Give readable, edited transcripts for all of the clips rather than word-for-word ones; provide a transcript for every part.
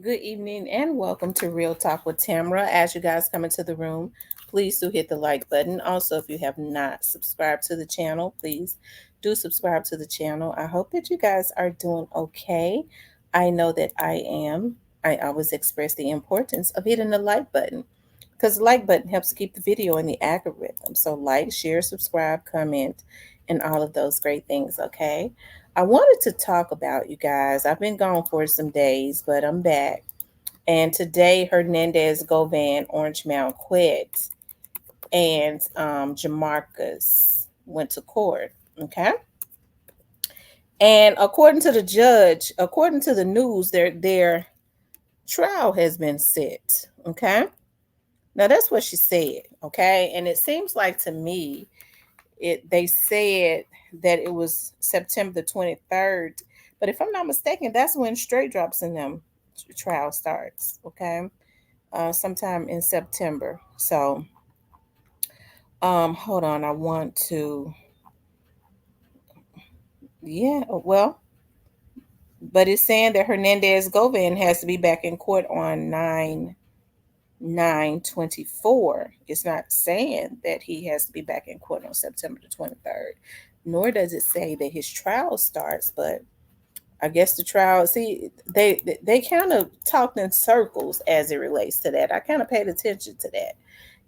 Good evening and welcome to Real Talk with Tamara. As you guys come into the room, please do hit the like button. Also, if you have not subscribed to the channel, please do subscribe to the channel. I hope that you guys are doing okay. I know that I am. I always express the importance of hitting the like button because the like button helps keep the video in the algorithm. So, like, share, subscribe, comment, and all of those great things, okay? I wanted to talk about you guys. I've been gone for some days, but I'm back. And today, Hernandez-Govan, Orange Mound quit, and Jamarcus went to court. Okay. And according to the judge, according to the news, their trial has been set. Okay. Now that's what she said. Okay. And it seems like to me, they said that it was September the 23rd. But if I'm not mistaken, that's when straight drops in them trial starts. Okay. Sometime in September. So, hold on. I want to, yeah, well, but it's saying that Hernandez Govan has to be back in court on 9/9/24. It's not saying that he has to be back in court on September the 23rd, nor does it say that his trial starts, but I guess the trial, see, they kind of talked in circles as it relates to that. I kind of paid attention to that.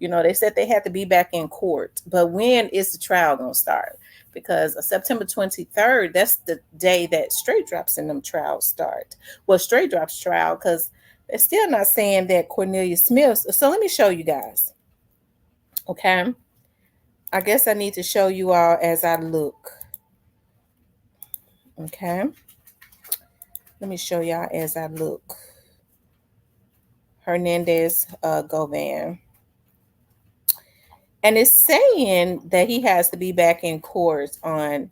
They said they had to be back in court, but when is the trial going to start? Because September 23rd, that's the day that straight drops in them trials start. Well, straight drops trial, because they're still not saying that Cornelius Smith. So let me show you guys. Okay. I guess I need to show you all as I look. Okay. Let me show y'all as I look. Hernandez Govan. And it's saying that he has to be back in court on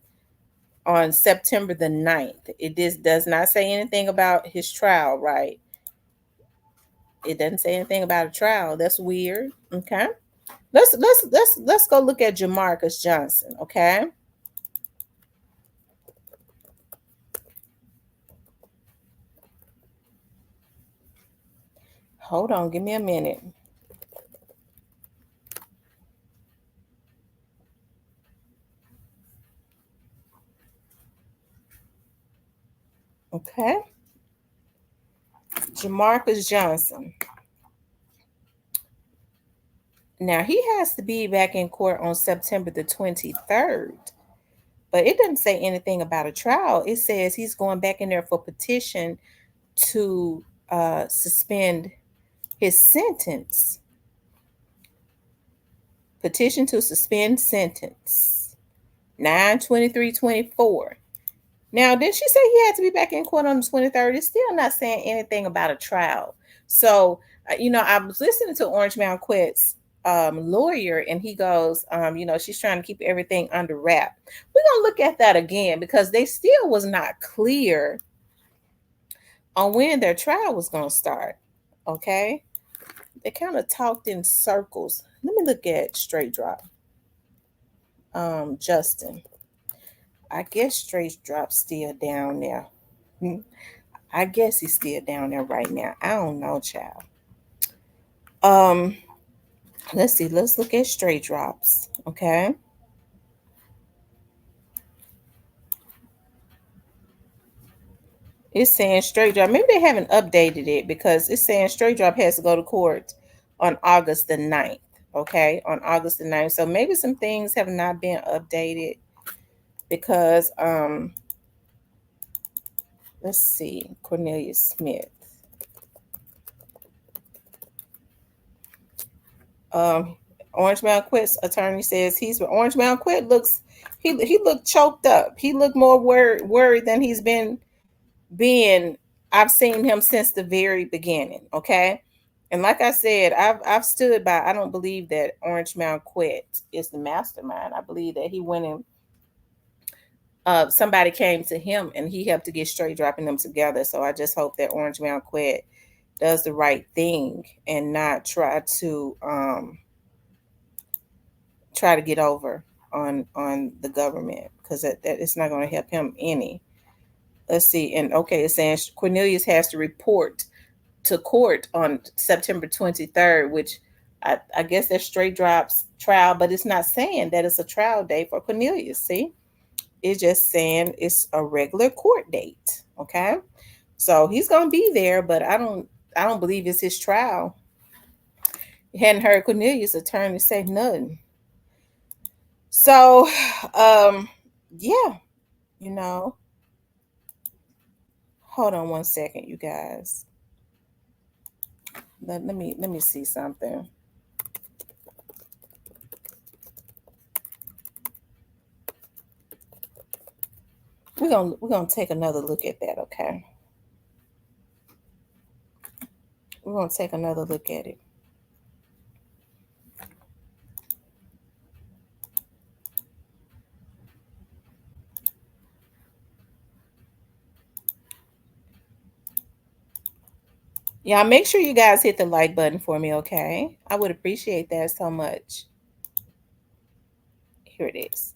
September the 9th. It does not say anything about his trial, right? It doesn't say anything about a trial. That's weird. Okay. Let's go look at Jamarcus Johnson, okay? Hold on, give me a minute. Okay. Jamarcus Johnson. Now he has to be back in court on September the 23rd. But it doesn't say anything about a trial. It says he's going back in there for petition to suspend his sentence. Petition to suspend sentence. 9/23/24. Now, did she say he had to be back in court on the 23rd? It's still not saying anything about a trial. So, I was listening to Orange Mound Quet's lawyer, and he goes, she's trying to keep everything under wrap. We're going to look at that again because they still was not clear on when their trial was going to start. Okay. They kind of talked in circles. Let me look at straight drop. Justin. I guess straight drop still down there. I guess he's still down there right now. I don't know, child. Um, let's see. Let's look at straight drops. Okay. It's saying straight drop. Maybe they haven't updated it because it's saying straight drop has to go to court on August the 9th. Okay. On August the 9th. So maybe some things have not been updated because let's see, Cornelius Smith. Orange Mound Quit's attorney says Orange Mound Quit looks he looked choked up. He looked more worried than he's been being. I've seen him since the very beginning. Okay. And like I said, I've stood by. I don't believe that Orange Mound Quit is the mastermind. I believe that he went in. Somebody came to him and he helped to get straight dropping them together. So I just hope that Orange Mound Quit does the right thing and not try to get over on the government because that it's not going to help him any. Let's see. And okay, it's saying Cornelius has to report to court on September 23rd, which I guess that's straight drops trial, but it's not saying that it's a trial date for Cornelius. See, it's just saying it's a regular court date. Okay, so he's gonna be there, but I don't believe it's his trial. Hadn't heard Cornelius' attorney say nothing. So, yeah, you know, hold on one second, you guys. Let me see something. We're gonna take another look at that, okay? We're gonna take another look at it. Yeah, make sure you guys hit the like button for me, okay? I would appreciate that so much. Here it is.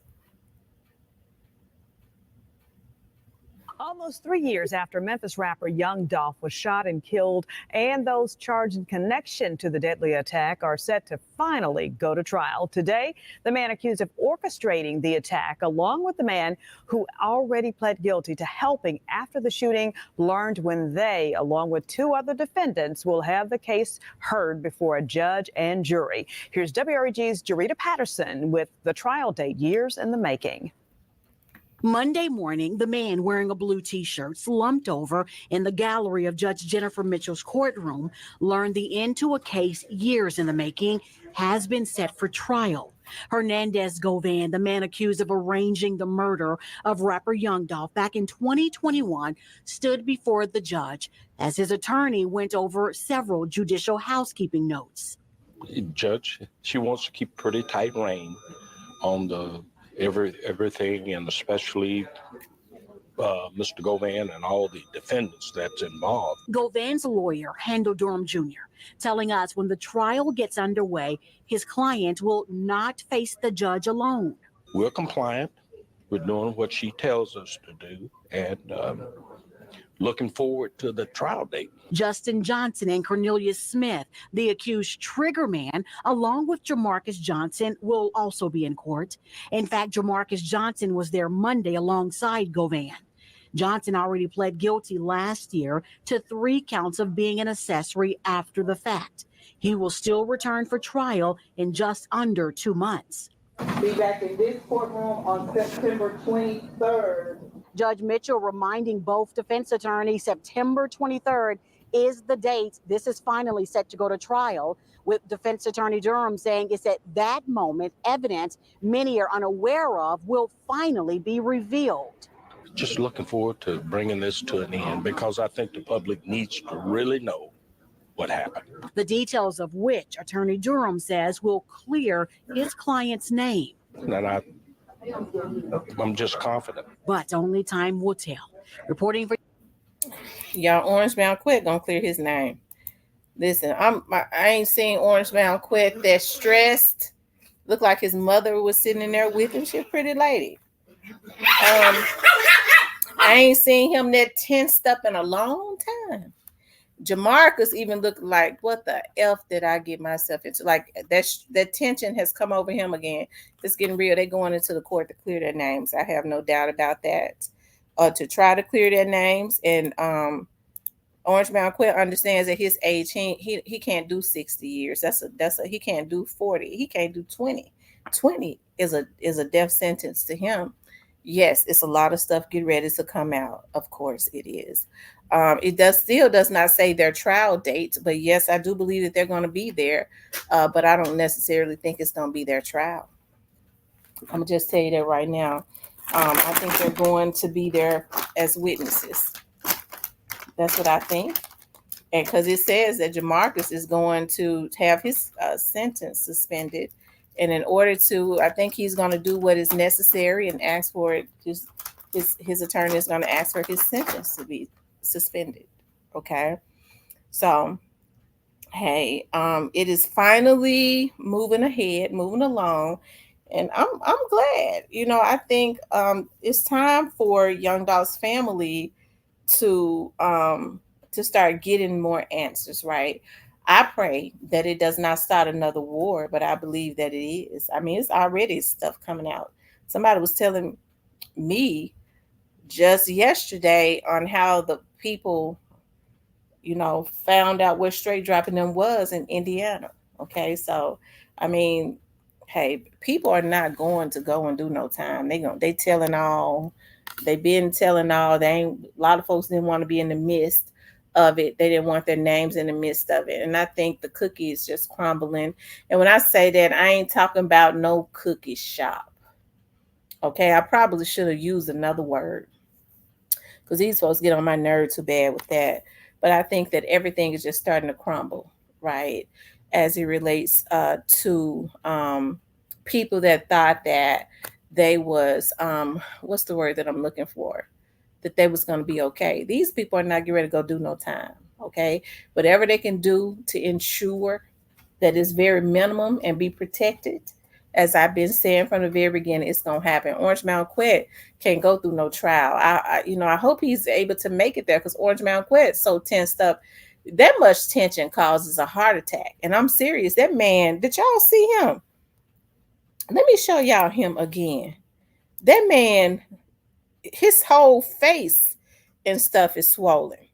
Almost 3 years after Memphis rapper YOUNGDOLPH was shot and killed, and those charged in connection to the deadly attack are set to finally go to trial. Today, the man accused of orchestrating the attack, along with the man who already pled guilty to helping after the shooting, learned when they, along with 2 other defendants, will have the case heard before a judge and jury. Here's WREG's Jarita Patterson with the trial date years in the making. Monday morning, the man wearing a blue T-shirt slumped over in the gallery of Judge Jennifer Mitchell's courtroom learned the end to a case years in the making has been set for trial. Hernandezgovan, the man accused of arranging the murder of rapper YOUNGDOLPH back in 2021, stood before the judge as his attorney went over several judicial housekeeping notes. Judge, she wants to keep pretty tight rein on the everything, and especially Mr. Govan and all the defendants that's involved. Govan's lawyer, Handel Durham Jr., telling us when the trial gets underway, his client will not face the judge alone. We're compliant. We're doing what she tells us to do, and looking forward to the trial date. Justin Johnson and Cornelius Smith, the accused trigger man, along with Jamarcus Johnson, will also be in court. In fact, Jamarcus Johnson was there Monday alongside Govan. Johnson already pled guilty last year to 3 counts of being an accessory after the fact. He will still return for trial in just under 2 months. Be back in this courtroom on September 23rd. Judge Mitchell reminding both defense attorneys September 23rd is the date. This is finally set to go to trial, with defense attorney Durham saying it's at that moment evidence many are unaware of will finally be revealed. Just looking forward to bringing this to an end, because I think the public needs to really know what happened. The details of which attorney Durham says will clear his client's name. And I'm just confident. But only time will tell. Reporting for Y'all, Orange Bound Quick gonna clear his name. Listen, I ain't seen Orange Bound Quick that stressed. Looked like his mother was sitting in there with him. She's a pretty lady. I ain't seen him that tensed up in a long time. Jamarcus even looked like, what the F did I get myself into? Like that tension has come over him again. It's getting real. They're going into the court to clear their names. I have no doubt about that. To try to clear their names. And Orange Bound Quill understands at his age, he can't do 60 years. He can't do 40. He can't do 20. 20 is a death sentence to him. Yes, it's a lot of stuff get ready to come out. Of course it is. It does not say their trial dates, but yes, I do believe that they're going to be there. But I don't necessarily think it's going to be their trial. I'm gonna just tell you that right now. I think they're going to be there as witnesses. That's what I think. And because it says that Jamarcus is going to have his sentence suspended. And in order to, I think he's going to do what is necessary and ask for it. His attorney is going to ask for his sentence to be suspended. Okay. So, hey, it is finally moving along. And I'm glad. I think it's time for YOUNGDOLPH's family to to start getting more answers, right? I pray that it does not start another war, but I believe that it is. I mean, it's already stuff coming out. Somebody was telling me just yesterday on how the people, found out where straight dropping them was in Indiana. Okay, so I mean, hey, people are not going to go and do no time. They telling all. They been telling all. They ain't. A lot of folks didn't want to be in the midst of it. They didn't want their names in the midst of it. And I think the cookie is just crumbling. And when I say that, I ain't talking about no cookie shop. Okay, I probably should have used another word because these folks get on my nerves too bad with that. But I think that everything is just starting to crumble, right? As it relates to people that thought that they was what's the word that I'm looking for? That they was going to be okay. These people are not getting ready to go do no time. Okay, whatever they can do to ensure that is very minimum and be protected. As I've been saying from the very beginning, it's gonna happen. Orange Mountain Quet can't go through no trial. I hope he's able to make it there because Orange Mountain Quet's so tensed up. That much tension causes a heart attack, and I'm serious. That man, did y'all see him? Let me show y'all him again. That man, his whole face and stuff is swollen.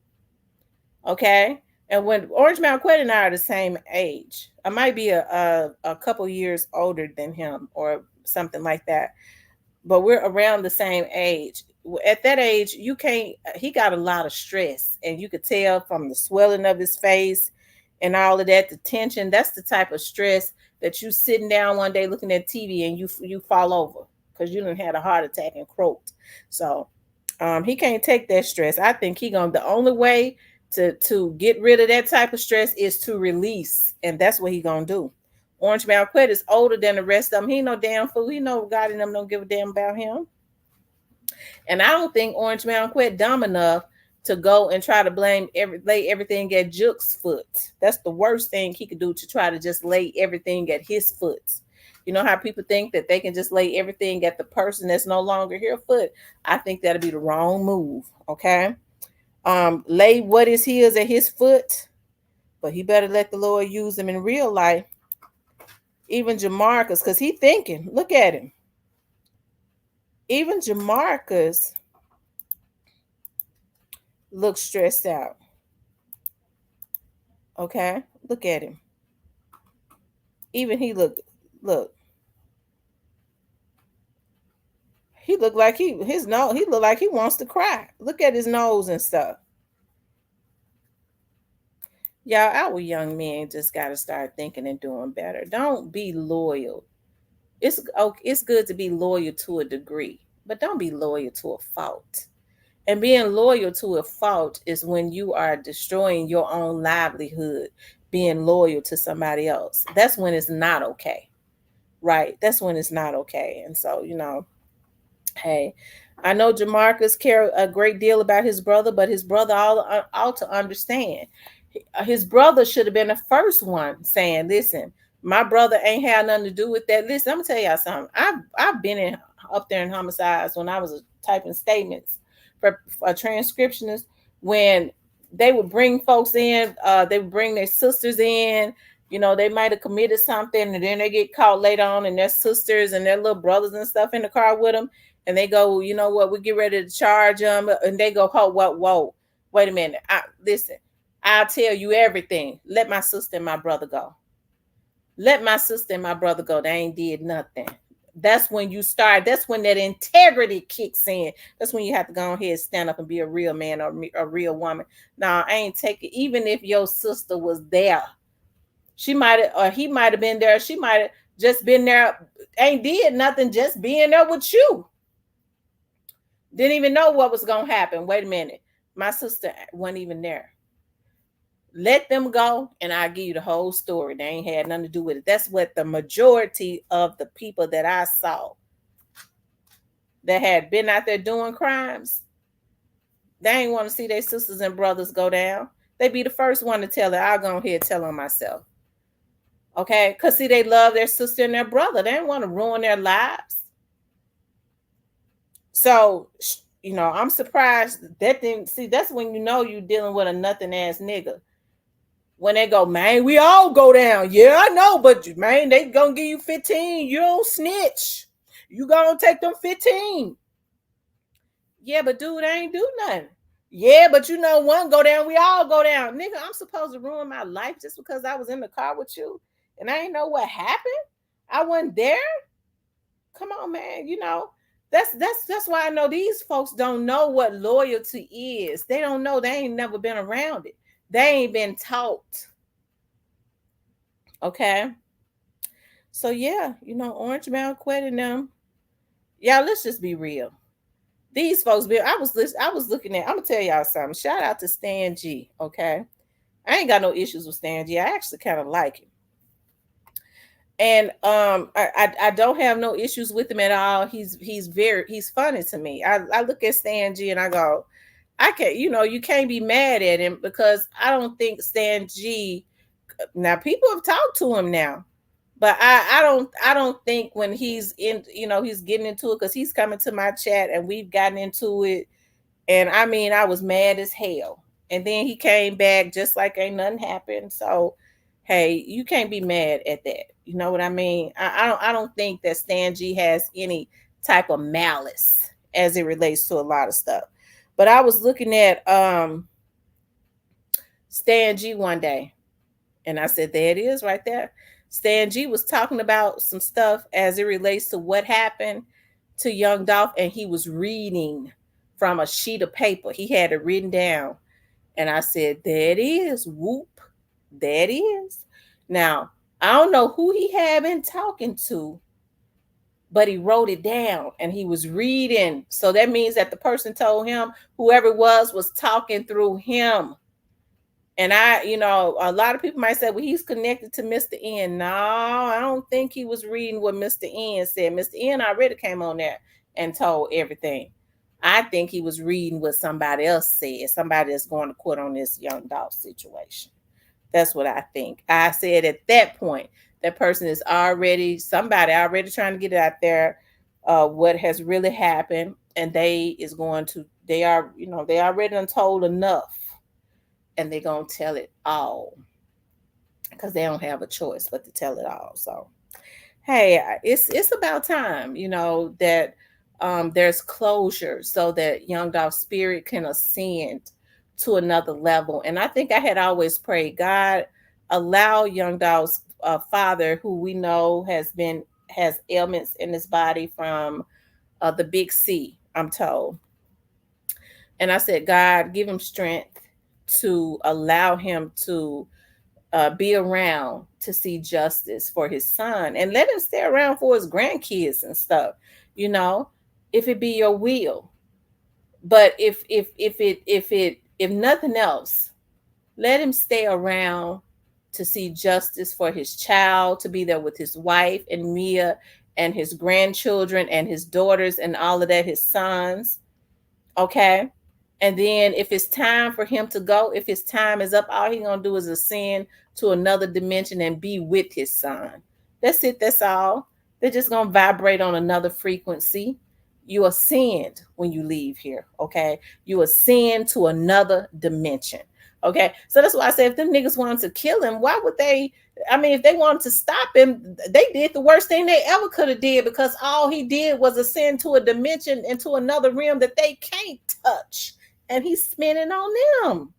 Okay. And when Orange Mountain Quet and I are the same age, I might be a couple years older than him or something like that, but we're around the same age. At that age, he got a lot of stress, and you could tell from the swelling of his face and all of that, the tension. That's the type of stress that you sitting down one day looking at TV and you fall over because you done had a heart attack and croaked. So he can't take that stress. I think the only way to get rid of that type of stress is to release, and that's what he gonna do. Orange Mountain Quet is older than the rest of them. He ain't no damn fool. He know God and them don't give a damn about him. And I don't think Orange Mountain Quet dumb enough to go and try to lay everything at Juke's foot. That's the worst thing he could do, to try to just lay everything at his foot. You know how people think that they can just lay everything at the person that's no longer here foot? I think that'll be the wrong move. Okay. Lay what is his at his foot, but he better let the Lord use him in real life. Even Jamarcus, because he thinking, look at him. Even Jamarcus looks stressed out. Okay, look at him. Even he look. He looked like his nose. He looked like he wants to cry. Look at his nose and stuff. Y'all, our young men just got to start thinking and doing better. Don't be loyal. It's good to be loyal to a degree, but don't be loyal to a fault. And being loyal to a fault is when you are destroying your own livelihood, being loyal to somebody else. That's when it's not okay, right? That's when it's not okay. And so, hey, I know Jamarcus cares a great deal about his brother, but his brother ought to understand. His brother should have been the first one saying, listen, my brother ain't had nothing to do with that. Listen, I'm gonna tell y'all something. I've been up there in homicides when I was typing statements for a transcriptionist. When they would bring folks in, they would bring their sisters in. They might have committed something, and then they get caught later on, and their sisters and their little brothers and stuff in the car with them, and they go, you know what, we get ready to charge them, and they go, whoa, wait a minute, listen. I'll tell you everything. Let my sister and my brother go. Let my sister and my brother go. They ain't did nothing. That's when you start. That's when that integrity kicks in. That's when you have to go ahead and stand up and be a real man or a real woman. Now, I ain't taking, even if your sister was there, she might have, or he might have been there. She might have just been there, ain't did nothing, just being there with you. Didn't even know what was going to happen. Wait a minute. My sister wasn't even there. Let them go, and I'll give you the whole story. They ain't had nothing to do with it. That's what the majority of the people that I saw that had been out there doing crimes, they ain't want to see their sisters and brothers go down. They be the first one to tell it. I'll go ahead and tell on myself. Okay? Because, see, they love their sister and their brother. They didn't want to ruin their lives. So you know, I'm surprised that didn't see. That's when you know you're dealing with a nothing ass nigga. When they go, man, we all go down. Yeah, I know, but man, they gonna give you 15. You don't snitch. You gonna take them 15. Yeah, but dude, I ain't do nothing. Yeah, but you know, one go down, we all go down. Nigga, I'm supposed to ruin my life just because I was in the car with you and I ain't know what happened. I wasn't there. Come on, man. You know, that's why I know these folks don't know what loyalty is. They don't know. They ain't never been around it. They ain't been taught. Okay. So yeah, you know, Orange Mound quitting them. Yeah, let's just be real. These folks be I was looking at, I'm gonna tell y'all something. Shout out to Stan G. Okay. I ain't got no issues with Stan G. I actually kind of like him. And I don't have no issues with him at all. He's funny to me. I look at Stan G and I go, I can't, you know, you can't be mad at him because I don't think Stan G, now people have talked to him now, but I don't think when he's in, you know, he's getting into it, because he's coming to my chat and we've gotten into it. And I mean, I was mad as hell. And then he came back just like ain't nothing happened. So hey, you can't be mad at that. You know what I mean? I don't think that Stan G has any type of malice as it relates to a lot of stuff. But I was looking at Stan G one day, and I said, there it is right there. Stan G was talking about some stuff as it relates to what happened to Young Dolph, and he was reading from a sheet of paper. He had it written down. And I said, there it is. Whoop. There it is. Now, I don't know who he had been talking to, but he wrote it down and he was reading. So that means that the person told him, whoever it was talking through him. And I, you know, a lot of people might say, well, he's connected to Mr. N. No, I don't think he was reading what Mr. N said. Mr. N already came on there and told everything. I think he was reading what somebody else said, somebody that's going to quit on this Young Dolph situation. That's what I think. I said at that point, that person is already, somebody already trying to get it out there, what has really happened. And they are, you know, they already done told enough. And they're going to tell it all. Because they don't have a choice but to tell it all. So, hey, it's about time, you know, that there's closure so that Young Dolph's spirit can ascend to another level. And I think I had always prayed, God, allow Young Dolph's father, who we know has ailments in his body from the big C, I'm told. And I said, God, give him strength to allow him to be around to see justice for his son, and let him stay around for his grandkids and stuff, you know, if it be your will. But if nothing else, let him stay around to see justice for his child, to be there with his wife and Mia and his grandchildren and his daughters and all of that, his sons. Okay. And then if it's time for him to go, if his time is up, all he's going to do is ascend to another dimension and be with his son. That's it. That's all. They're just going to vibrate on another frequency. You ascend when you leave here. Okay. You ascend to another dimension. Okay. So that's why I say, if them niggas wanted to kill him, why would they? I mean, if they wanted to stop him, they did the worst thing they ever could have did, because all he did was ascend to a dimension, into another realm that they can't touch. And he's spinning on them.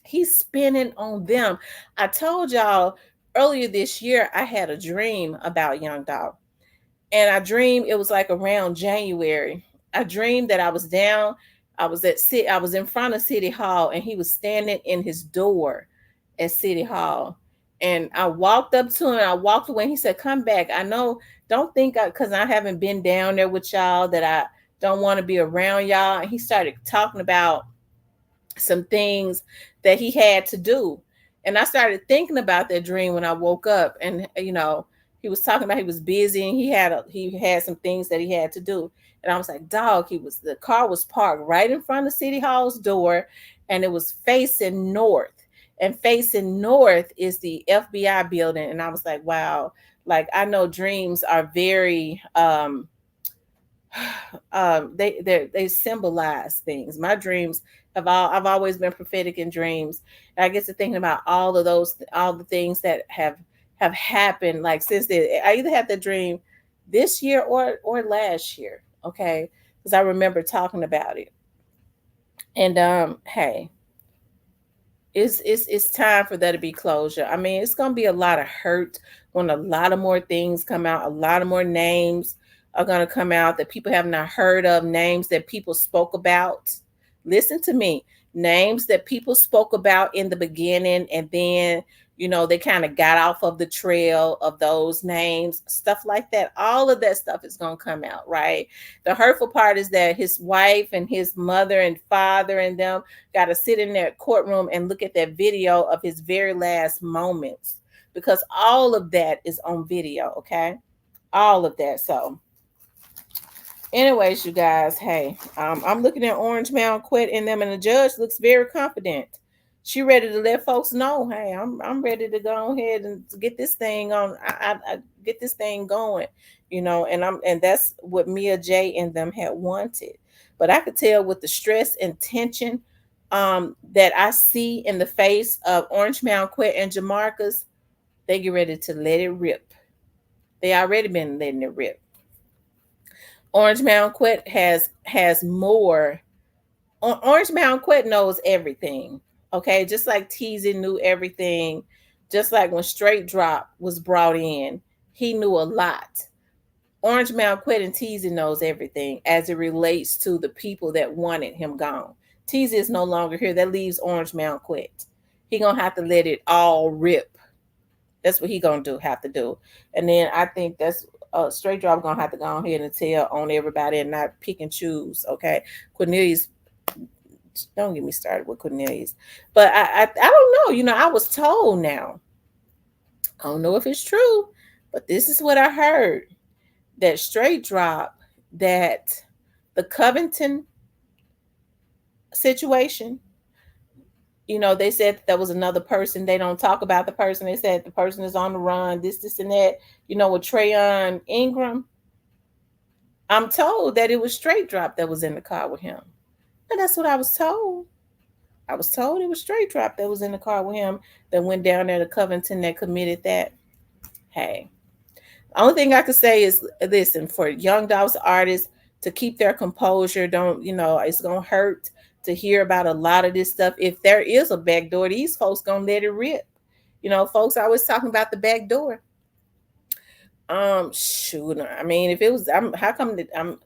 He's spinning on them. I told y'all earlier this year, I had a dream about Young Dolph. And I dreamed, it was like around January. I dreamed that I was down. I was in front of City Hall, and he was standing in his door at City Hall. And I walked up to him. I walked away. And he said, come back. I know, don't think because I haven't been down there with y'all that I don't want to be around y'all. And he started talking about some things that he had to do. And I started thinking about that dream when I woke up. And, you know, he was talking about he was busy and he had some things that he had to do. And I was like, dog, the car was parked right in front of City Hall's door, and it was facing north. And facing north is the FBI building. And I was like, wow, like, I know dreams are very they symbolize things. My dreams I've always been prophetic in dreams. And I get to thinking about all the things that have happened, like since I either had the dream this year or last year, okay? Because I remember talking about it. And hey, it's time for there to be closure. I mean, it's gonna be a lot of hurt when a lot of more things come out, a lot of more names are gonna come out that people have not heard of, names that people spoke about. Listen to me, names that people spoke about in the beginning, and then they kind of got off of the trail of those names, stuff like that. All of that stuff is gonna come out, right? The hurtful part is that his wife and his mother and father and them got to sit in that courtroom and look at that video of his very last moments, because all of that is on video, okay? All of that. So anyways, you guys, hey, I'm looking at Orange Mound quit in them, and the judge looks very confident. She ready to let folks know, hey, I'm ready to go ahead and get this thing on. I get this thing going, and that's what Mia J and them had wanted. But I could tell with the stress and tension that I see in the face of Orange Mound Quit and Jamarcus, they get ready to let it rip. They already been letting it rip. Orange Mound Quit has more. Orange Mound Quit knows everything. Okay, just like Teasy knew everything, just like when Straight Drop was brought in, he knew a lot. Orange Mound Quit and Teasy knows everything as it relates to the people that wanted him gone. Teasy is no longer here. That leaves Orange Mound Quit. He gonna have to let it all rip. That's what he gonna have to do. And then I think that's Straight Drop gonna have to go ahead and tell on everybody and not pick and choose. Okay, Cornelius, don't get me started with Cornelius. But I don't know. I was told now. I don't know if it's true, but this is what I heard. That Straight Drop, that the Covington situation, they said there was another person. They don't talk about the person. They said the person is on the run, this, and that. With Trayon Ingram, I'm told that it was Straight Drop that was in the car with him. And that's what I was told. I was told it was Straight Drop that was in the car with him that went down there to Covington that committed that. Hey, the only thing I could say is, listen, for Young Dolph's artists to keep their composure. Don't, it's going to hurt to hear about a lot of this stuff. If there is a back door, these folks going to let it rip. Folks always talking about the back door. Shoot, I mean, if it was, how come that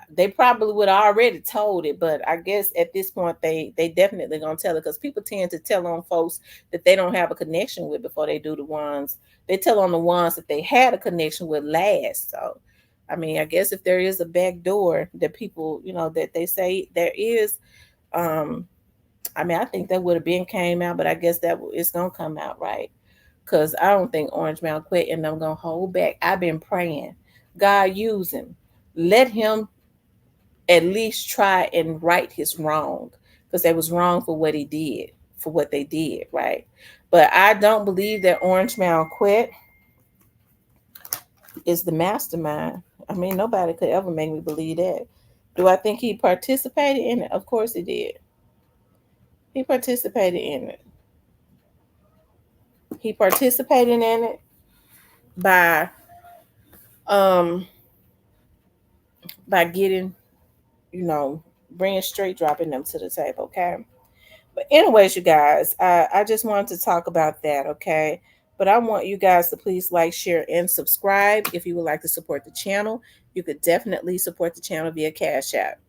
they probably would have already told it, but I guess at this point they definitely gonna tell it, because people tend to tell on folks that they don't have a connection with before they do the ones. They tell on the ones that they had a connection with last. So, I mean, I guess if there is a back door that people, that they say there is, I mean, I think that would have been came out, but I guess that it's gonna come out, right? Because I don't think Orange Mound Quit and I'm gonna hold back. I've been praying, God, use him, let him at least try and right his wrong, because they was wrong for what he did, for what they did, right? But I don't believe that Orange Mound Quit is the mastermind. I mean, nobody could ever make me believe that. Do I think he participated in it? Of course he did. He participated in it. He participated in it by getting, bringing Straight Dropping them to the table, okay? But anyways, you guys, I just wanted to talk about that, okay? But I want you guys to please like, share, and subscribe. If you would like to support the channel, you could definitely support the channel via Cash App.